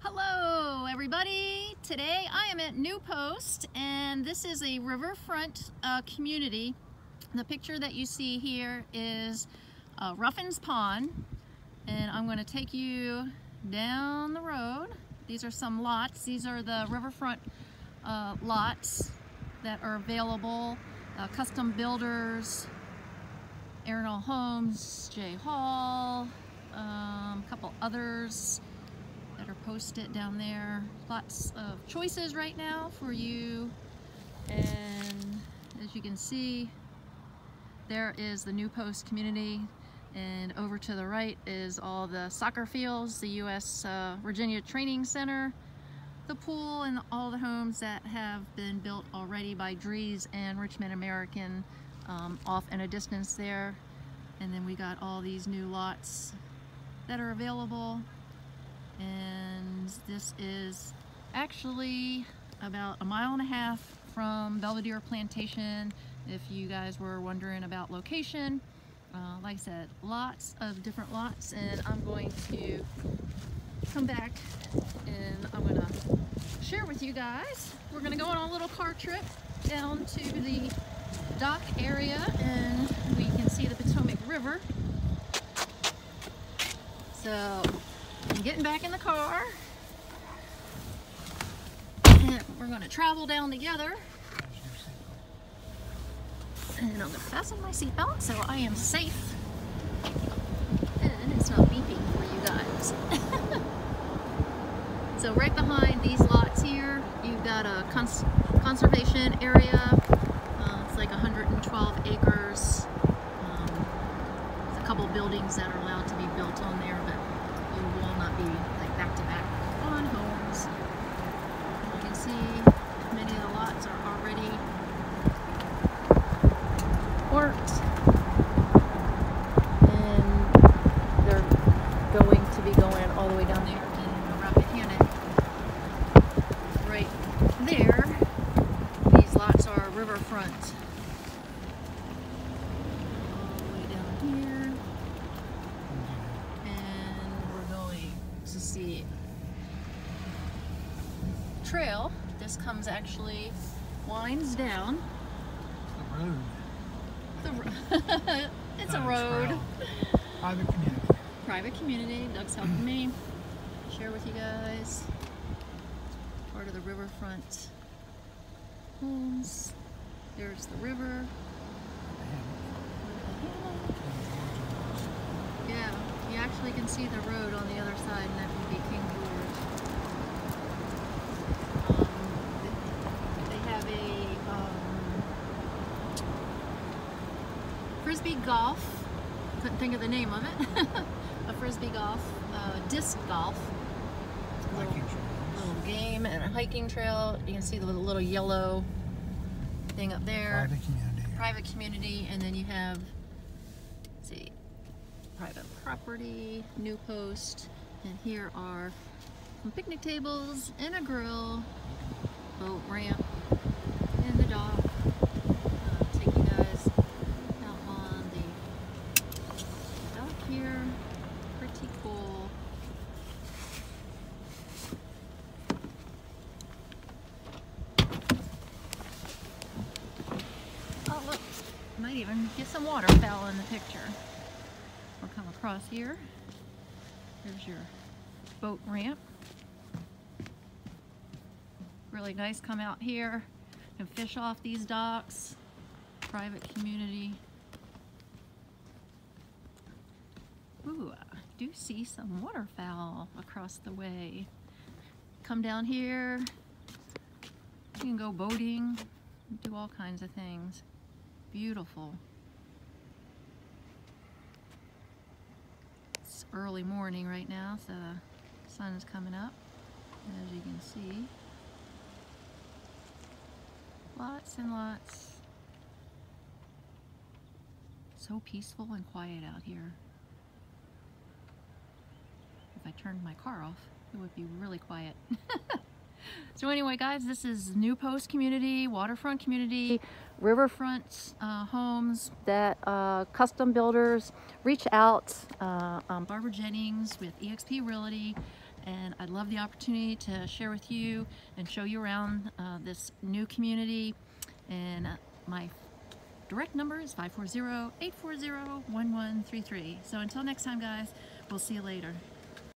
Hello everybody! Today I am at New Post and this is a riverfront community. The picture that you see here is Ruffin's Pond, and I'm going to take you down the road. These are some lots. These are the riverfront lots that are available. Custom Builders, Arenal Homes, J Hall, a couple others that are posted down there. Lots of choices right now for you, and as you can see, there is the New Post community, and over to the right is all the soccer fields, the U.S. Virginia Training Center, the pool, and all the homes that have been built already by Dries and Richmond American off in a distance there. And then we got all these new lots that are available. And this is actually about a mile and a half from Belvedere Plantation, if you guys were wondering about location. Like I said, lots of different lots, and I'm going to come back and I'm going to share with you guys. We're going to go on a little car trip down to the dock area, and we can see the Potomac River. So I'm getting back in the car, and we're going to travel down together, and I'm going to fasten my seatbelt so I am safe and it's not beeping for you guys. So right behind these lots here, you've got a conservation area. It's like 112 acres. There's a couple buildings that are allowed to be built on there, but you will not be like back-to-back on homes. You can see many of the lots are already worked, and they're going to be going all the way down there in the Rappahannock. Right there, these lots are riverfront. All the way down here. To see trail. This comes actually winds down. The road. It's a road. Trail. Private community. Private community. Doug's helping me share with you guys. Part of the riverfront homes. There's the river. Yeah. You actually can see the road on the other side, and that would be King George. They have a frisbee golf. Couldn't think of the name of it. A frisbee golf, disc golf. Little game and a hiking trail. You can see the little yellow thing up there. Private community. Private community, and then you have, let's see, private property, New Post, and here are some picnic tables and a grill, boat ramp, and the dock. Take you guys out on the dock here. Pretty cool. Oh look, might even get some waterfowl in the picture. We'll come across here. There's your boat ramp. Really nice. Come out here and fish off these docks. Private community. Ooh, I do see some waterfowl across the way. Come down here. You can go boating, do all kinds of things. Beautiful. Early morning right now, so the sun is coming up, as you can see. Lots and lots. So peaceful and quiet out here. If I turned my car off, it would be really quiet. So anyway, guys, this is New Post community, waterfront community, riverfront homes that custom builders reach out. Barbara Jennings with eXp Realty, and I'd love the opportunity to share with you and show you around this new community. And my direct number is 540-840-1133. So until next time, guys, we'll see you later.